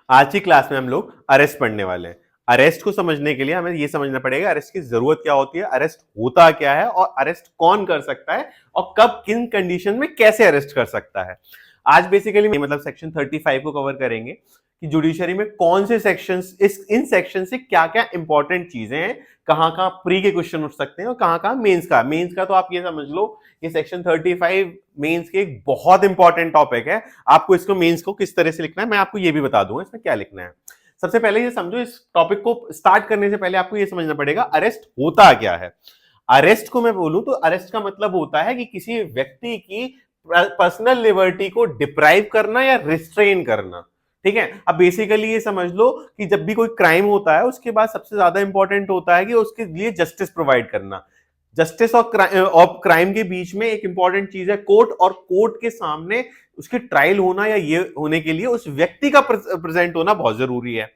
आज की क्लास में हम लोग अरेस्ट पढ़ने वाले हैं। अरेस्ट को समझने के लिए हमें यह समझना पड़ेगा अरेस्ट की जरूरत क्या होती है, अरेस्ट होता क्या है और अरेस्ट कौन कर सकता है और कब किन कंडीशन में कैसे अरेस्ट कर सकता है। आज बेसिकली मतलब सेक्शन 35 को कवर करेंगे कि जुडिशरी में कौन से सेक्शंस, इन सेक्शन से क्या क्या इंपॉर्टेंट चीजें हैं, कहां कहां प्री के क्वेश्चन उठ सकते हैं और कहां कहां मेंस का तो आप ये समझ लो ये सेक्शन 35 मेंस के एक बहुत इंपॉर्टेंट टॉपिक है। आपको इसको मेंस को किस तरह से लिखना है मैं आपको ये भी बता दूंगा इसमें क्या लिखना है। सबसे पहले ये समझो, इस टॉपिक को स्टार्ट करने से पहले आपको ये समझना पड़ेगा अरेस्ट होता क्या है। अरेस्ट को मैं बोलूं तो अरेस्ट का मतलब होता है कि किसी व्यक्ति की पर्सनल लिबर्टी को डिप्राइव करना या रिस्ट्रेन करना। ठीक है, अब बेसिकली ये समझ लो कि जब भी कोई क्राइम होता है उसके बाद सबसे ज्यादा इंपॉर्टेंट होता है कि उसके लिए जस्टिस प्रोवाइड करना। जस्टिस और क्राइम के बीच में एक इंपॉर्टेंट चीज है कोर्ट, और कोर्ट के सामने उसकी ट्रायल होना या ये होने के लिए उस व्यक्ति का प्रेजेंट होना बहुत जरूरी है।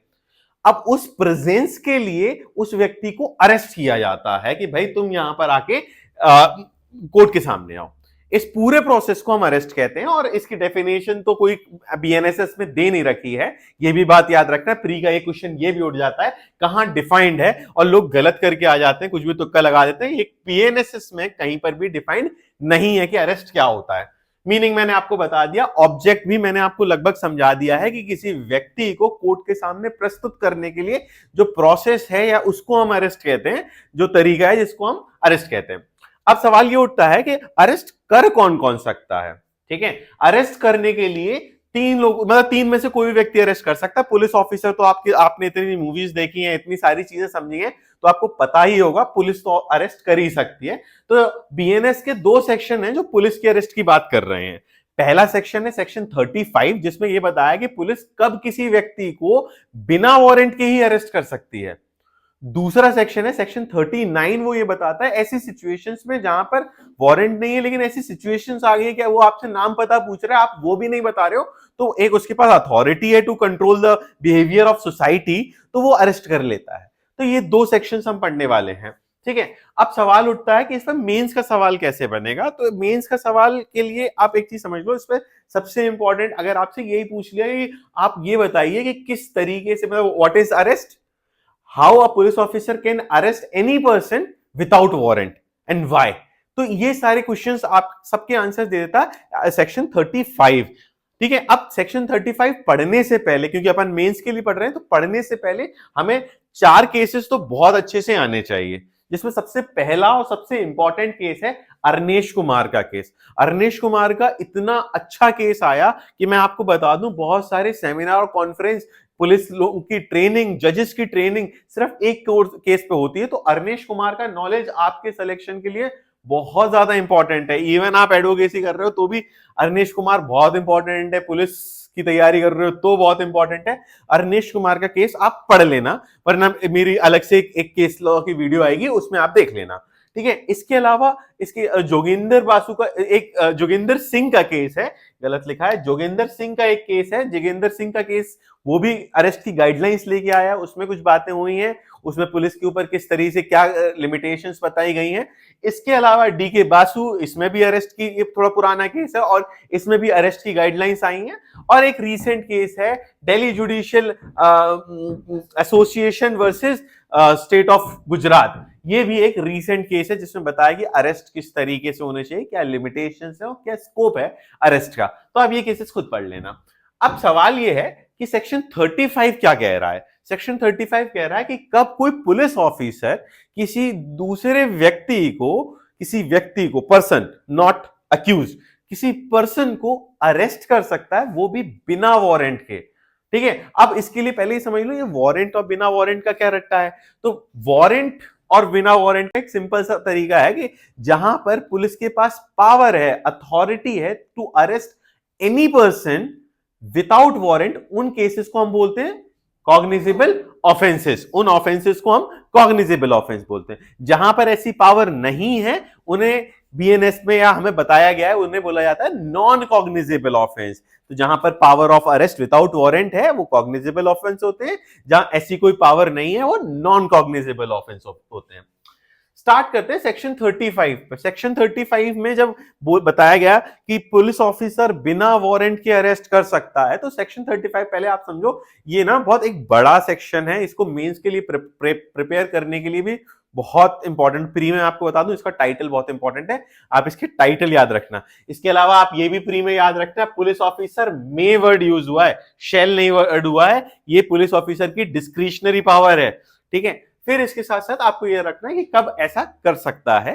अब उस प्रेजेंस के लिए उस व्यक्ति को अरेस्ट किया जाता है कि भाई तुम यहां पर आके कोर्ट के सामने आओ। इस पूरे प्रोसेस को हम अरेस्ट कहते हैं और इसकी डेफिनेशन तो कोई बीएनएसएस में दे नहीं रखी है। ये भी बात याद रखना, प्री का एक क्वेश्चन ये भी उठ जाता है कहां डिफाइंड है और लोग गलत करके आ जाते हैं, कुछ भी तुक्का लगा देते हैं। ये बीएनएसएस में कहीं पर भी डिफाइंड नहीं है कि अरेस्ट क्या होता है। मीनिंग मैंने आपको बता दिया, ऑब्जेक्ट भी मैंने आपको लगभग समझा दिया है कि किसी व्यक्ति को कोर्ट के सामने प्रस्तुत करने के लिए जो प्रोसेस है या उसको हम अरेस्ट कहते हैं, जो तरीका है जिसको हम अरेस्ट कहते हैं। अब सवाल ये उठता है कि अरेस्ट कर कौन कौन सकता है। ठीक है, अरेस्ट करने के लिए तीन लोग, मतलब तीन में से कोई भी व्यक्ति अरेस्ट कर सकता है। पुलिस ऑफिसर तो आपने इतनी मूवीज देखी हैं, इतनी सारी चीजें समझी हैं, तो आपको पता ही होगा पुलिस तो अरेस्ट कर ही सकती है। तो बीएनएस के दो सेक्शन हैं जो पुलिस के अरेस्ट की बात कर रहे हैं। पहला सेक्शन है सेक्शन 35 जिसमें यह बताया कि पुलिस कब किसी व्यक्ति को बिना वारंट के ही अरेस्ट कर सकती है। दूसरा सेक्शन है सेक्शन 39, वो ये बताता है ऐसी सिचुएशंस में जहां पर वारंट नहीं है लेकिन ऐसी सिचुएशंस आ गई है कि वो आपसे नाम पता पूछ रहा है, आप वो भी नहीं बता रहे हो, तो एक उसके पास अथॉरिटी है to control the behaviour of society, तो वो अरेस्ट कर लेता है। तो ये दो सेक्शंस हम पढ़ने वाले हैं। ठीक है, अब सवाल उठता है कि इसमें मेंस का सवाल कैसे बनेगा। तो मेंस का सवाल के लिए आप एक चीज समझ लो, इसमें सबसे इंपॉर्टेंट अगर आपसे यही पूछ लिया कि आप ये बताइए कि किस तरीके से, मतलब what is arrest, how a police officer can arrest any person without warrant and why। तो ये सारे क्वेश्चंस आप सबके आंसर दे देता है सेक्शन 35। ठीक है, अब सेक्शन 35 पढ़ने से पहले, क्योंकि अपन मेंस के लिए पढ़ रहे हैं, तो पढ़ने से पहले हमें चार केसेस तो बहुत अच्छे से आने चाहिए, जिसमें सबसे पहला और सबसे इंपॉर्टेंट केस है अरनेश कुमार का केस। अरनेश कुमार का इतना अच्छा केस आया कि मैं आपको बता दूं, बहुत सारे सेमिनार और कॉन्फ्रेंस, पुलिस लोगों की ट्रेनिंग, जजेस की ट्रेनिंग सिर्फ एक केस पे होती है। तो अरनेश कुमार का नॉलेज आपके सिलेक्शन के लिए बहुत ज्यादा इंपॉर्टेंट है। इवन आप एडवोकेसी कर रहे हो तो भी अरनेश कुमार बहुत इंपॉर्टेंट है, पुलिस की तैयारी कर रहे हो तो बहुत इंपॉर्टेंट है। अरनेश कुमार का केस आप पढ़ लेना, वरना मेरी अलग से एक केस लॉ की वीडियो आएगी, उसमें आप देख लेना। ठीक है, इसके अलावा इसके जोगिंदर बासु का एक, जोगिंदर सिंह का केस है, गलत लिखा है, जोगिंदर सिंह का एक केस है। जोगिंदर सिंह का केस वो भी अरेस्ट की गाइडलाइंस लेके आया, उसमें कुछ बातें हुई हैं, उसमें पुलिस के ऊपर किस तरीके से क्या लिमिटेशंस बताई गई हैं। इसके अलावा डीके बासु, इसमें भी अरेस्ट की, ये थोड़ा पुराना केस है और इसमें भी अरेस्ट की गाइडलाइंस आई हैं। और एक रीसेंट केस है Delhi judicial association versus state of Gujarat. ये भी एक रीसेंट केस है जिसमें बताया कि अरेस्ट किस तरीके से होने चाहिए, क्या लिमिटेशंस है और क्या स्कोप है अरेस्ट का। तो आप ये केसेस खुद पढ़ लेना। अब सवाल ये है कि सेक्शन 35 क्या कह रहा है। सेक्शन 35 कह रहा है कि कब कोई पुलिस ऑफिसर किसी दूसरे व्यक्ति को पर्सन नॉट अक्यूज, किसी पर्सन को अरेस्ट कर सकता है, वो भी बिना वारंट के। ठीक है, अब इसके लिए पहले ही समझ लो ये वारंट और बिना वारंट का क्या रट्टा है। तो वारंट और बिना वारंट का एक सिंपल सा तरीका है कि जहां पर पुलिस के पास पावर है, अथॉरिटी है to arrest any person without warrant, उन केसेस को हम बोलते हैं कॉग्निजेबल ऑफेंसेस। उन ऑफेंसेस को हम कॉग्निजेबल ऑफेंस बोलते हैं। जहां पर ऐसी पावर नहीं है उन्हें बीएनएस में या हमें बताया गया है, उन्हें बोला जाता है नॉन कॉग्निजेबल ऑफेंस। तो जहां पर power of arrest without warrant है वो कॉग्निजेबल ऑफेंस होते हैं, जहां ऐसी कोई पावर नहीं है वो नॉन कॉग्निजेबल ऑफेंस होते हैं। स्टार्ट करते हैं सेक्शन 35 पर। सेक्शन 35 में जब बताया गया कि पुलिस ऑफिसर बिना वारंट के अरेस्ट कर सकता है, तो सेक्शन 35 पहले आप समझो ये ना बहुत एक बड़ा सेक्शन है। इसको मेंस के लिए प्रिपेयर करने के लिए भी बहुत इंपॉर्टेंट, प्री में आपको बता दूं इसका टाइटल बहुत इंपॉर्टेंट है, आप इसके टाइटल याद रखना। इसके अलावा आप ये भी प्री में याद रखना, पुलिस ऑफिसर मे वर्ड यूज हुआ है, शेल नहीं वर्ड हुआ है, ये पुलिस ऑफिसर की डिस्क्रिशनरी पावर है, ठीक है। फिर इसके साथ साथ आपको यह रखना है कि कब ऐसा कर सकता है,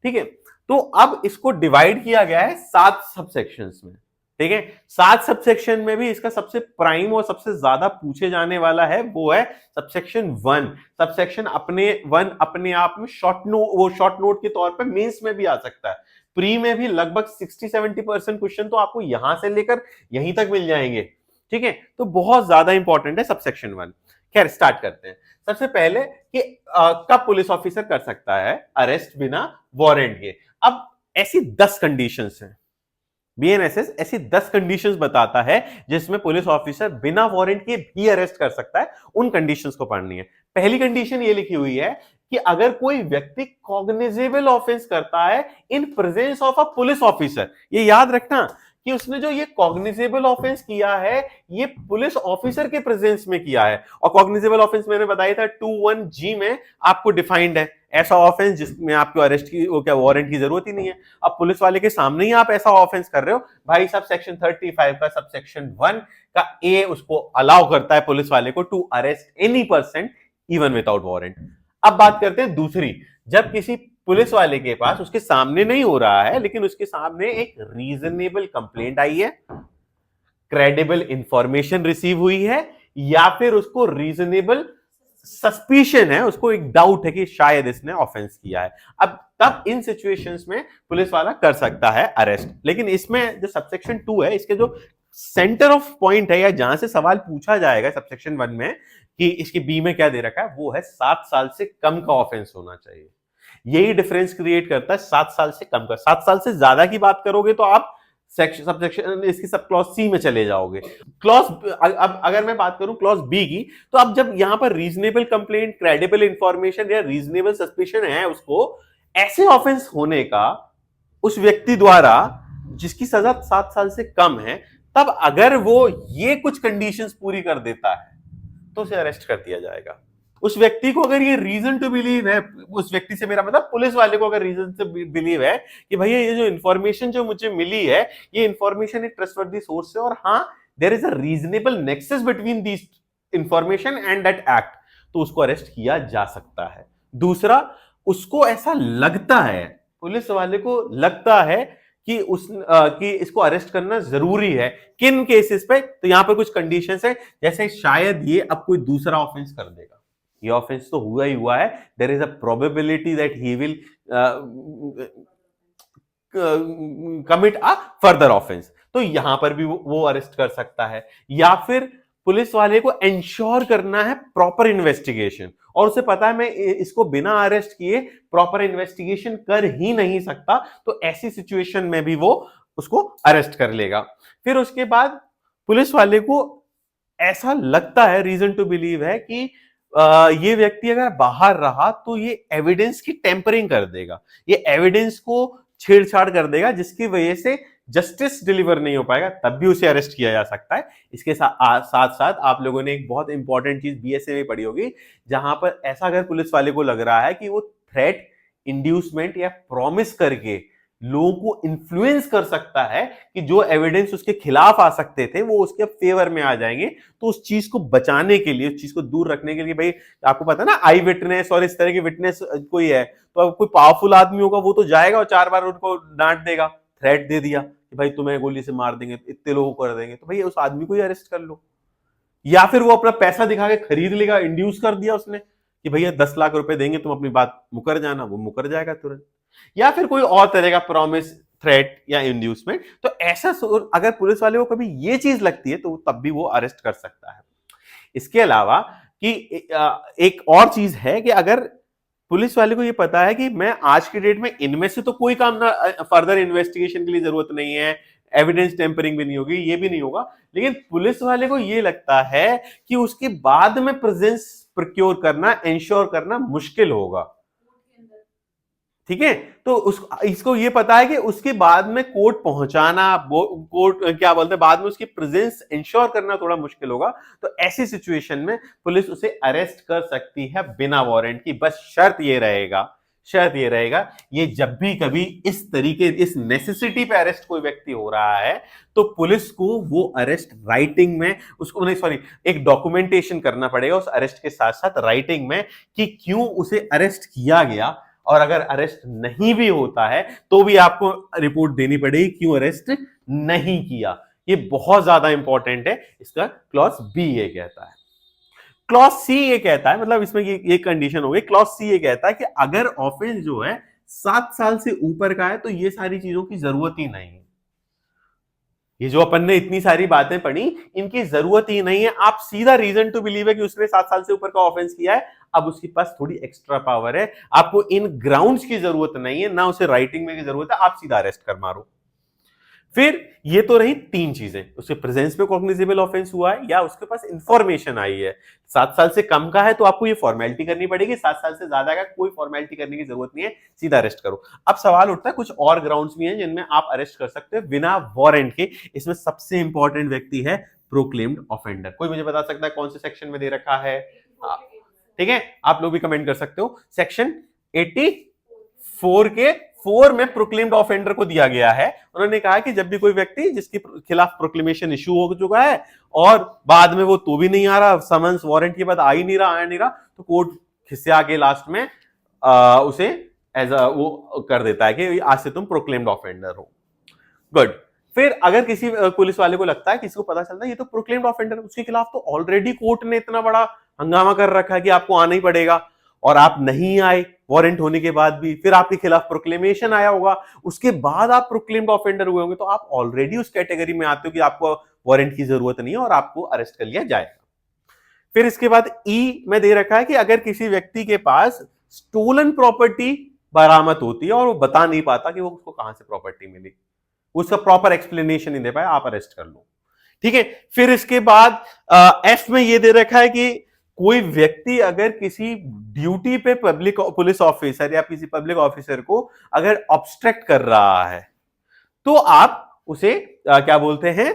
ठीक है। तो अब इसको डिवाइड किया गया है 7 सबसेक्शंस में, ठीक है। 7 सबसेक्शन में भी इसका सबसे प्राइम और सबसे ज्यादा पूछे जाने वाला है वो है सबसेक्शन 1। सबसेक्शन अपने आप में शॉर्ट नोट के तौर पे मेंस में भी आ सकता है। प्री में भी लगभग 60-70% क्वेश्चन तो आपको यहां से लेकर यहीं तक मिल जाएंगे, ठीक है। तो बहुत ज्यादा इंपॉर्टेंट है सबसेक्शन 1। खैर स्टार्ट करते हैं। सबसे पहले कि कब पुलिस ऑफिसर कर सकता है अरेस्ट बिना वारंट के। अब ऐसी 10 कंडीशंस हैं, बीएनएसएस ऐसी 10 कंडीशंस बताता है जिसमें पुलिस ऑफिसर बिना वारंट के भी अरेस्ट कर सकता है। उन कंडीशंस को पढ़नी है। पहली कंडीशन ये लिखी हुई है कि अगर कोई व्यक्ति कॉग्निजेबल ऑफेंस करता है in presence of a police officer, ये याद रखना कि उसने जो ये कॉग्निजेबल ऑफेंस किया है ये पुलिस ऑफिसर के प्रेजेंस में किया है। और कॉग्निजेबल ऑफेंस मैंने बताया था 21G में आपको डिफाइंड है, ऐसा ऑफेंस जिसमें आपको अरेस्ट की क्या वारंट की जरूरत ही नहीं है। अब पुलिस वाले के सामने ही आप ऐसा ऑफेंस कर रहे हो, भाई साहब सेक्शन 35 का सबसेक्शन 1 का ए उसको अलाउ करता है पुलिस वाले को to arrest any person even without warrant. अब बात करते हैं दूसरी, जब किसी पुलिस वाले के पास उसके सामने नहीं हो रहा है लेकिन उसके सामने एक रीजनेबल कंप्लेंट आई है, क्रेडिबल इंफॉर्मेशन रिसीव हुई है, या फिर उसको रीजनेबल सस्पिशन है, उसको एक डाउट है कि शायद इसने ऑफेंस किया है। अब तब इन सिचुएशंस में पुलिस वाला कर सकता है अरेस्ट। लेकिन इसमें जो सबसेक्शन 2 है इसके जो सेंटर ऑफ पॉइंट है या जहां से सवाल पूछा जाएगा सबसेक्शन 1 में कि इसके बी में क्या दे रखा है, वो है 7 साल से कम का ऑफेंस होना चाहिए। यही डिफरेंस क्रिएट करता है 7 साल से कम का। 7 साल से ज्यादा की बात करोगे तो आप सबसेक्शन इसकी सब क्लॉज सी में चले जाओगे। क्लॉज अब अगर मैं बात करूं क्लॉज बी की, तो अब जब यहां पर रीजनेबल कंप्लेंट, क्रेडिबल इंफॉर्मेशन या रीजनेबल सस्पिशन है उसको ऐसे ऑफेंस होने का उस व्यक्ति द्वारा जिसकी सजा 7 साल से कम है, तब अगर वो ये कुछ कंडीशंस पूरी कर देता है तो उसे अरेस्ट कर दिया जाएगा। उस व्यक्ति को अगर ये रीजन टू बिलीव है, उस व्यक्ति से मेरा मतलब पुलिस वाले को अगर रीजन से बिलीव है कि भैया ये जो इंफॉर्मेशन जो मुझे मिली है ये इंफॉर्मेशन एक ट्रस्टवर्दी सोर्स से, और हाँ there is a reasonable nexus between this information and that act, तो उसको अरेस्ट किया जा सकता है। दूसरा, उसको ऐसा लगता है, पुलिस वाले को लगता है कि कि इसको अरेस्ट करना जरूरी है। किन केसेस पे, तो यहां पर कुछ कंडीशंस है, जैसे शायद ये अब कोई दूसरा ऑफेंस कर देगा, ये ऑफेंस तो हुआ ही हुआ है, there is a probability that he will commit a further offence, तो यहां पर भी वो अरेस्ट कर सकता है। या फिर पुलिस वाले को इंश्योर करना है प्रॉपर इन्वेस्टिगेशन, और उसे पता है मैं इसको बिना अरेस्ट किए प्रॉपर इन्वेस्टिगेशन कर ही नहीं सकता, तो ऐसी सिचुएशन में भी वो उसको अरेस्ट कर लेगा। फिर उसके बाद पुलिस वाले को ऐसा लगता है, रीजन टू बिलीव है कि ये व्यक्ति अगर बाहर रहा तो ये एविडेंस की टेम्परिंग कर देगा, ये एविडेंस को छेड़छाड़ कर देगा जिसकी वजह से जस्टिस डिलीवर नहीं हो पाएगा, तब भी उसे अरेस्ट किया जा सकता है। इसके साथ साथ आप लोगों ने एक बहुत इंपॉर्टेंट चीज बीएसए में पढ़ी होगी, जहां पर ऐसा अगर पुलिस वाले को लग रहा है कि वो थ्रेट, इंड्यूसमेंट या प्रॉमिस करके लोगों को इन्फ्लुएंस कर सकता है कि जो एविडेंस उसके खिलाफ आ सकते थे वो उसके फेवर में आ जाएंगे, तो उस चीज को बचाने के लिए, उस चीज को दूर रखने के लिए, भाई आपको पता है ना आई विटनेस और इस तरह के विटनेस कोई है तो अब कोई पावरफुल आदमी होगा वो तो जाएगा और 4 बार उनको डांट देगा, थ्रेट दे दिया कि भाई तुम्हें गोली से मार देंगे, इतने लोगों को कर देंगे, तो भाई उस आदमी को ही अरेस्ट कर लो। या फिर वो अपना पैसा दिखा के खरीद लेगा, इंड्यूस कर दिया उसने कि भैया 10 लाख रुपए देंगे तुम अपनी बात मुकर जाना, वो मुकर जाएगा तुरंत। या फिर कोई और तरह का प्रॉमिस, थ्रेट या इंड्यूसमेंट, तो ऐसा अगर पुलिस वाले को कभी ये चीज लगती है तो तब भी वो अरेस्ट कर सकता है। इसके अलावा कि एक और चीज है कि अगर पुलिस वाले को ये पता है कि मैं आज की डेट में इनमें से तो कोई काम ना, फर्दर इन्वेस्टिगेशन के लिए जरूरत नहीं है, एविडेंस टेम्परिंग भी नहीं होगी, ये भी नहीं होगा, लेकिन पुलिस वाले को ये लगता है कि उसके बाद में प्रेजेंस प्रोक्योर करना, इंश्योर करना मुश्किल होगा। ठीक है। तो इसको ये पता है कि उसके बाद में कोर्ट पहुंचाना, कोर्ट क्या बोलते हैं, बाद में उसकी प्रेजेंस इंश्योर करना थोड़ा मुश्किल होगा। तो ऐसी सिचुएशन में पुलिस उसे अरेस्ट कर सकती है बिना वारंट की। बस शर्त ये रहेगा, ये जब भी कभी इस तरीके, इस नेसेसिटी पे अरेस्ट कोई व्यक्ति हो रहा है, तो पुलिस को वो अरेस्ट राइटिंग में, उसको नहीं सॉरी, एक डॉक्यूमेंटेशन करना पड़ेगा उस अरेस्ट के साथ साथ राइटिंग में, कि क्यों उसे अरेस्ट किया गया। और अगर अरेस्ट नहीं भी होता है तो भी आपको रिपोर्ट देनी पड़ेगी क्यों अरेस्ट नहीं किया। ये बहुत ज्यादा इंपॉर्टेंट है। इसका क्लॉज बी ये कहता है। क्लॉज सी ये कहता है, मतलब इसमें ये कंडीशन हो गई। क्लॉज सी ये कहता है कि अगर ऑफेंस जो है 7 साल से ऊपर का है तो ये सारी चीजों की जरूरत ही नहीं है। ये जो अपन ने इतनी सारी बातें पढ़ी, इनकी जरूरत ही नहीं है। आप सीधा रीजन टू बिलीव है कि उसने 7 साल से ऊपर का ऑफेंस किया है, अब उसके पास थोड़ी एक्स्ट्रा पावर है। आपको इन ग्राउंड्स की जरूरत नहीं है, ना उसे राइटिंग में की जरूरत है, आप सीधा अरेस्ट कर मारो। फिर ये तो रही 3 चीजें, उसके प्रेजेंस में कॉग्निजेबल ऑफेंस हुआ है या उसके पास इंफॉर्मेशन आई है। 7 साल से कम का है तो आपको ये फॉर्मेलिटी करनी पड़ेगी, 7 साल से ज्यादा का कोई फॉर्मेलिटी करने की जरूरत नहीं है, सीधा अरेस्ट करो। अब सवाल उठता है कुछ और ग्राउंड्स भी हैं जिनमें आप अरेस्ट कर सकते हो बिना वारंट के। इसमें सबसे इंपॉर्टेंट व्यक्ति है प्रोक्लेम्ड ऑफेंडर। कोई मुझे बता सकता है कौन से सेक्शन में दे रखा है? ठीक है, आप लोग भी कमेंट कर सकते हो। सेक्शन 84 के 4 में प्रोक्लेम्ड ऑफेंडर को दिया गया है। उन्होंने कहा कि जब भी कोई व्यक्ति जिसके खिलाफ प्रोक्लेमेशन इशू हो चुका है और बाद में वो तो भी नहीं आ रहा, समन्स वारंट के बाद आ नहीं रहा, तो कोर्ट खिस्से आके लास्ट में उसे एज वो कर देता है कि आज से तुम प्रोक्लेम्ड ऑफेंडर हो। गुड। फिर अगर किसी पुलिस वाले को लगता है, किसी को पता चलता है ये तो प्रोक्लेम्ड ऑफेंडर, उसके खिलाफ तो ऑलरेडी कोर्ट ने इतना बड़ा हंगामा कर रखा है कि आपको आना ही पड़ेगा, और आप नहीं आए वारंट होने के बाद भी, फिर आपके खिलाफ प्रोक्लेमेशन आया होगा, उसके बाद आप प्रोक्लेम्ड ऑफेंडर हुए होंगे, तो आप ऑलरेडी उस कैटेगरी में आते हो कि आपको वारंट की जरूरत नहीं है और आपको अरेस्ट कर लिया जाएगा। फिर इसके बाद ई में दे रखा है कि अगर किसी व्यक्ति के पास स्टोलन प्रॉपर्टी बरामद होती है और वो बता नहीं पाता कि वो उसको कहां से प्रॉपर्टी मिली, उसका प्रॉपर एक्सप्लेनेशन नहीं दे पाया, आप अरेस्ट कर लो। ठीक है। फिर इसके बाद एफ में ये दे रखा है कि कोई व्यक्ति अगर किसी ड्यूटी पे पब्लिक पुलिस ऑफिसर या किसी पब्लिक ऑफिसर को अगर ऑब्स्ट्रक्ट कर रहा है तो आप उसे क्या बोलते हैं,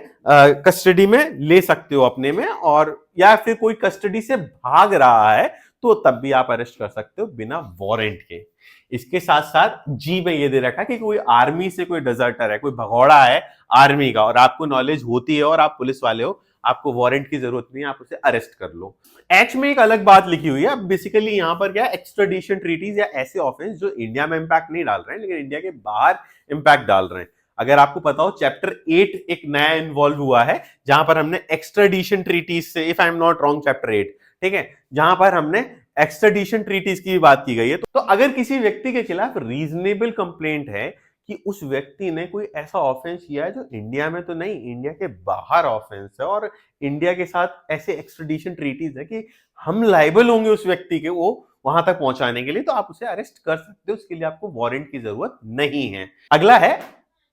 कस्टडी में ले सकते हो अपने में, और या फिर कोई कस्टडी से भाग रहा है तो तब भी आप अरेस्ट कर सकते हो बिना वारंट के। इसके साथ साथ जी में ये दे रखा है कि कोई आर्मी से कोई डिजर्टर है, कोई भगौड़ा है आर्मी का, और आपको नॉलेज होती है और आप पुलिस वाले हो, आपको वारंट की जरूरत नहीं है, आप उसे अरेस्ट कर लो। एच में एक अलग बात लिखी हुई है। अब बेसिकली यहां पर क्या है, एक्स्ट्राडिशन ट्रीटीज या ऐसे ऑफेंस जो इंडिया में इंपैक्ट नहीं डाल रहे हैं लेकिन इंडिया के बाहर इंपैक्ट डाल रहे हैं। अगर आपको पता हो, चैप्टर 8 एक नया इन्वॉल्व हुआ है जहां पर हमने एक्स्ट्राडिशन ट्रीटीज से, if I am not wrong chapter 8, ठीक है, जहां पर हमने एक्स्ट्राडिशन ट्रीटीज की बात की गई है। तो अगर किसी व्यक्ति के खिलाफ रीजनेबल कंप्लेंट है कि उस व्यक्ति ने कोई ऐसा ऑफेंस किया है जो इंडिया में तो नहीं, इंडिया के बाहर ऑफेंस है, और इंडिया के साथ ऐसे एक्स्ट्राडिशन ट्रीटीज है कि हम लायबल होंगे उस व्यक्ति के वो वहां तक पहुंचाने के लिए, तो आप उसे अरेस्ट कर सकते हो। उसके लिए आपको वारंट की जरूरत नहीं है। अगला है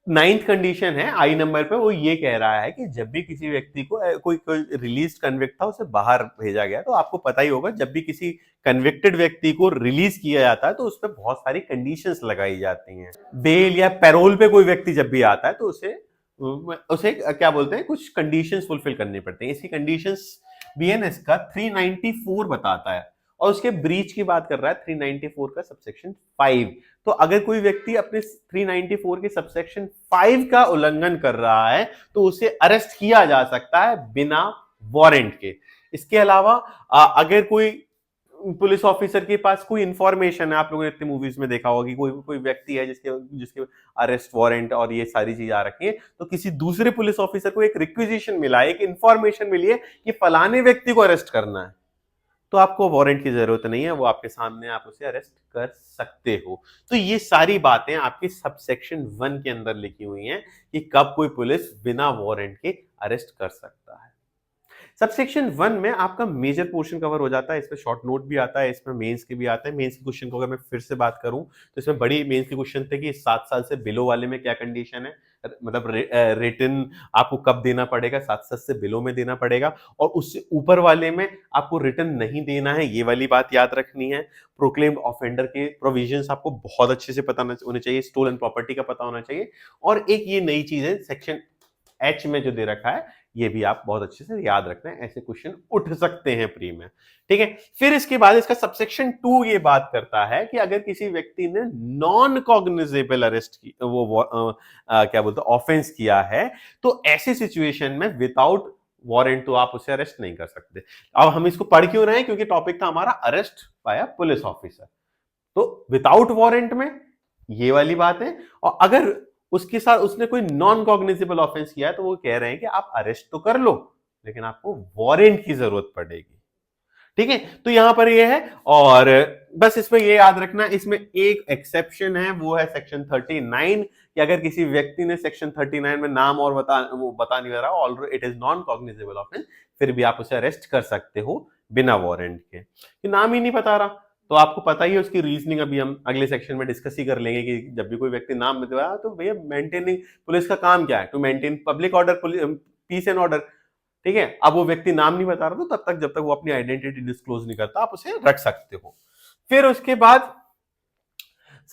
9th कंडीशन है आई नंबर पे, वो ये कह रहा है कि जब भी किसी व्यक्ति को कोई रिलीज कन्विक्ट था उसे बाहर भेजा गया, तो आपको पता ही होगा जब भी किसी कन्विक्टेड व्यक्ति को रिलीज किया जाता है तो उस पर बहुत सारी कंडीशंस लगाई जाती हैं। बेल या पैरोल पे कोई व्यक्ति जब भी आता है तो उसे क्या बोलते हैं, कुछ कंडीशंस फुलफिल करनी पड़ती हैं। इसकी कंडीशंस बीएनएस का 394 बताता है, और उसके ब्रीच की बात कर रहा है 394 का सबसेक्शन 5। तो अगर कोई व्यक्ति अपने 394 के सबसेक्शन 5 का उल्लंघन कर रहा है तो उसे अरेस्ट किया जा सकता है बिना वारंट के। इसके अलावा अगर कोई पुलिस ऑफिसर के पास कोई इंफॉर्मेशन है, आप लोगों ने इतने मूवीज में देखा होगा कि कोई व्यक्ति है जिसके अरेस्ट वारंट और ये सारी चीजें आ रखी है, तो किसी दूसरे पुलिस ऑफिसर को एक रिक्विजिशन मिला है, एक इंफॉर्मेशन मिली है कि फलाने व्यक्ति को अरेस्ट करना है, तो आपको वारंट की जरूरत नहीं है, वो आपके सामने, आप उसे अरेस्ट कर सकते हो। तो ये सारी बातें आपकी सबसेक्शन 1 के अंदर लिखी हुई हैं कि कब कोई पुलिस बिना वारंट के अरेस्ट कर सकता है। सबसेक्शन 1 में आपका मेजर पोर्शन कवर हो जाता है। इसमें शॉर्ट नोट भी आता है, इसमें मेंस के भी आता है। मेंस के क्वेश्चन को अगर मैं फिर से बात करूं तो इसमें बड़ी मेंस के क्वेश्चन थे कि 7 साल से बिलो वाले में क्या कंडीशन है, मतलब रिटन आपको कब देना पड़ेगा, 7 से बिलो में देना पड़ेगा, और उससे ऊपर वाले में आपको रिटन नहीं देना है, ये वाली बात याद रखनी है। प्रोक्लेम्ड ऑफेंडर के प्रोविजंस आपको बहुत अच्छे से पता होने चाहिए, स्टोलन प्रॉपर्टी का पता होना चाहिए, और एक ये नई चीज है सेक्शन एच में जो दे रखा है, ये भी आप बहुत अच्छे से याद रखना है, ऐसे क्वेश्चन उठ सकते हैं प्री में, ठीक है। फिर इसके बाद इसका सबसेक्शन 2 ये बात करता है कि अगर किसी व्यक्ति ने नॉन कॉग्निजेबल अरेस्ट की क्या बोलते हैं ऑफेंस किया है, तो ऐसी सिचुएशन में विदाउट वारंट तो आप उसे अरेस्ट नहीं कर सकते। अब हम इसको पढ़ क्यों रहे हैं, क्योंकि टॉपिक था हमारा अरेस्ट बाय पुलिस ऑफिसर, तो विदाउट वारंट में ये वाली बात है। और अगर उसके साथ उसने कोई नॉन कॉग्निजेबल ऑफेंस किया है, तो वो कह रहे हैं कि आप अरेस्ट तो कर लो, लेकिन आपको वारंट की जरूरत पड़ेगी, ठीक है। तो यहां पर ये है, और बस इसमें ये याद रखना, इसमें एक एक्सेप्शन है, वो है सेक्शन 39, कि अगर किसी व्यक्ति ने सेक्शन 39 में नाम और बता नहीं रहा, already it is non cognizable offence, फिर भी आप उसे अरेस्ट कर सकते हो बिना वारंट के, कि नाम ही नहीं बता रहा। तो आपको पता ही है उसकी रीजनिंग, अभी हम अगले सेक्शन में डिस्कस ही कर लेंगे कि जब भी कोई व्यक्ति नाम बता, तो भैया मेंटेनिंग, पुलिस का काम क्या है, to maintain public order, peace and order, ठीक है। अब वो व्यक्ति नाम नहीं बता रहा, तो तब तक जब तक वो अपनी आइडेंटिटी डिस्क्लोज नहीं करता, आप उसे रख सकते हो। फिर उसके बाद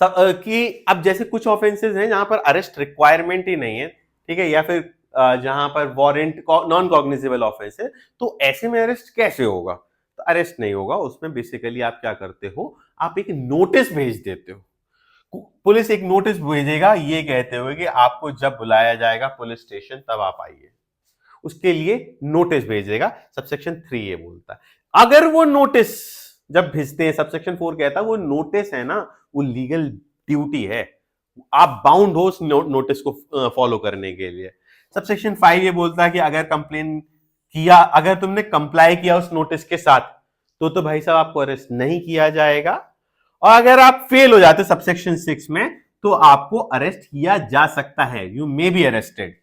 कि अब जैसे कुछ ऑफेंसेस हैं जहां पर अरेस्ट रिक्वायरमेंट ही नहीं है, ठीक है, या फिर जहां पर वारंट नॉन कॉग्निजेबल ऑफेंस है, तो ऐसे में अरेस्ट कैसे होगा, तो अरेस्ट नहीं होगा उसमें। बेसिकली आप क्या करते हो, आप एक नोटिस भेज देते हो, पुलिस एक नोटिस भेजेगा ये कहते हुए कि आपको जब बुलाया जाएगा पुलिस स्टेशन तब आप आइए, उसके लिए नोटिस भेजेगा। सबसेक्शन 3 ये बोलता है अगर वो नोटिस जब भेजते हैं, सबसेक्शन 4 कहता है वो नोटिस है ना, वो लीगल ड्यूटी है, आप बाउंड हो उस नोटिस को फॉलो करने के लिए। सबसेक्शन 5 ये बोलता है कि अगर कंप्लेन किया, अगर तुमने कंप्लाई किया उस नोटिस के साथ, तो भाई साहब आपको अरेस्ट नहीं किया जाएगा, और अगर आप फेल हो जाते सबसेक्शन 6 में, तो आपको अरेस्ट किया जा सकता है, you may be arrested.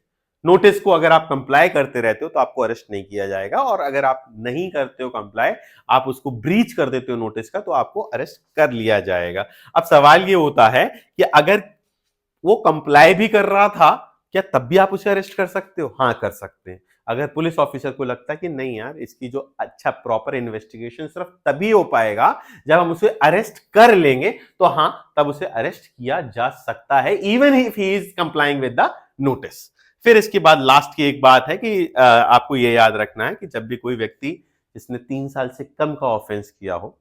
Notice को अगर आप कंप्लाई करते रहते हो तो आपको अरेस्ट नहीं किया जाएगा, और अगर आप नहीं करते हो कंप्लाई, आप उसको ब्रीच कर देते हो नोटिस का, तो आपको अरेस्ट कर लिया जाएगा। अब सवाल ये होता है कि अगर वो कंप्लाई भी कर रहा था, क्या तब भी आप उसे अरेस्ट कर सकते हो? हाँ, कर सकते हैं। अगर पुलिस ऑफिसर को लगता है कि नहीं यार, इसकी जो अच्छा प्रॉपर इन्वेस्टिगेशन सिर्फ तभी हो पाएगा जब हम उसे अरेस्ट कर लेंगे, तो हाँ, तब उसे अरेस्ट किया जा सकता है, even if he is complying with the notice. फिर इसके बाद लास्ट की एक बात है कि आपको यह याद रखना है कि जब भी कोई व्यक्ति जिसने 3 साल से कम का ऑफेंस किया हो,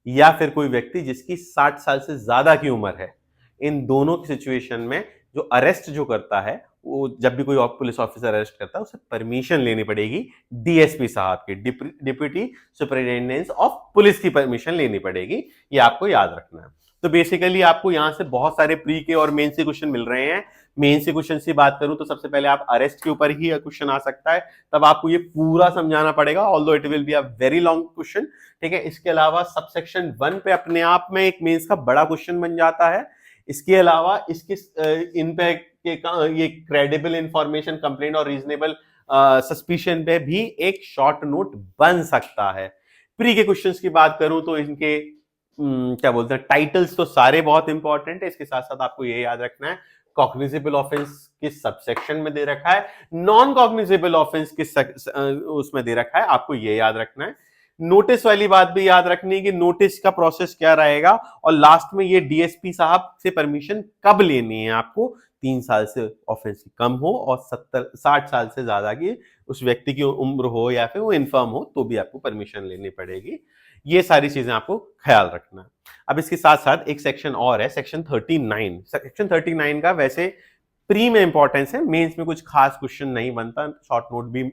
या फिर कोई व्यक्ति जिसकी 60 साल से ज्यादा की उम्र है, इन दोनों की सिचुएशन में जो अरेस्ट जो करता है, वो जब भी कोई पुलिस ऑफिसर अरेस्ट करता है, उसे परमिशन लेनी पड़ेगी डीएसपी साहब की, डिप्टी सुपरिटेंडेंट ऑफ पुलिस की परमिशन लेनी पड़ेगी, ये आपको याद रखना है। तो बेसिकली आपको यहां से बहुत सारे प्री के और मेन से क्वेश्चन मिल रहे हैं। मेन से क्वेश्चन की बात करूं तो सबसे पहले आप अरेस्ट के ऊपर ही क्वेश्चन आ सकता है, तब आपको ये पूरा समझाना पड़ेगा, although it will be a very long question, ठीक है। इसके अलावा सबसेक्शन 1 पे अपने आप में एक मेंस का बड़ा क्वेश्चन बन जाता है। इसके अलावा इसके इन पे ये क्रेडिबल इंफॉर्मेशन कंप्लेंट और रीजनेबल सस्पिशन पे भी एक शॉर्ट नोट बन सकता है। प्री के क्वेश्चंस की बात करूं तो इनके क्या बोलते हैं, टाइटल्स तो सारे बहुत इंपॉर्टेंट है। इसके साथ साथ आपको ये याद रखना है कॉग्निजेबल ऑफेंस किस सबसेक्शन में दे रखा है, नॉन कॉग्निजेबल ऑफेंस किस उसमें दे रखा है, आपको ये याद रखना है। नोटिस वाली बात भी याद रखनी है कि नोटिस का प्रोसेस क्या रहेगा, और लास्ट में ये डीएसपी साहब से परमिशन कब लेनी है आपको, 3 साल से ऑफेंस कम हो और 60 साल से ज्यादा की उस व्यक्ति की उम्र हो, या फिर वो इन्फर्म हो, तो भी आपको परमिशन लेनी पड़ेगी। ये सारी चीजें आपको ख्याल रखना है। अब इसके साथ साथ एक सेक्शन और है, सेक्शन 39। सेक्शन 39 का वैसे प्री में इंपॉर्टेंस है, मेंस में कुछ खास क्वेश्चन नहीं बनता, शॉर्ट नोट भी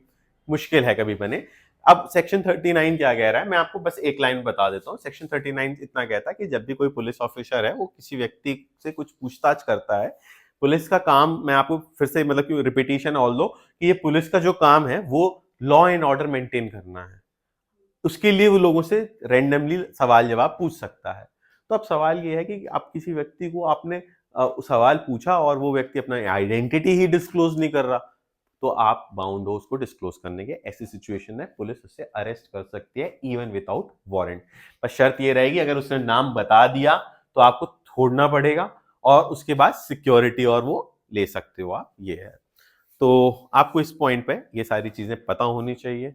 मुश्किल है कभी बने। अब सेक्शन 39 क्या कह रहा है, मैं आपको बस एक लाइन बता देता हूँ। सेक्शन 39 इतना कहता है कि जब भी कोई पुलिस ऑफिसर है वो किसी व्यक्ति से कुछ पूछताछ करता है, पुलिस का काम, मैं आपको फिर से मतलब कि रिपीटिशन ऑल दो, कि ये पुलिस का जो काम है वो लॉ एंड ऑर्डर मेंटेन करना है, उसके लिए वो लोगों से रैंडमली सवाल जवाब पूछ सकता है। तो अब सवाल ये है कि आप किसी व्यक्ति को आपने सवाल पूछा और वो व्यक्ति अपना आइडेंटिटी ही डिस्क्लोज नहीं कर रहा, तो आप बाउंड हो उसको डिस्क्लोज करने के। ऐसी सिचुएशन में पुलिस उससे अरेस्ट कर सकती है इवन विदाउट वारंट, पर शर्त ये रहेगी अगर उसने नाम बता दिया तो आपको छोड़ना पड़ेगा, और उसके बाद सिक्योरिटी और वो ले सकते हो आप, ये है। तो आपको इस पॉइंट पे ये सारी चीजें पता होनी चाहिए।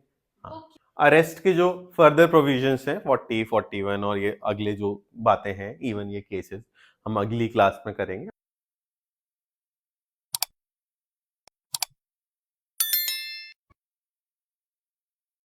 हाँ, अरेस्ट के जो फर्दर प्रोविजंस हैं 40, 41 और ये अगले जो बातें हैं, इवन ये केसेस हम अगली क्लास में करेंगे।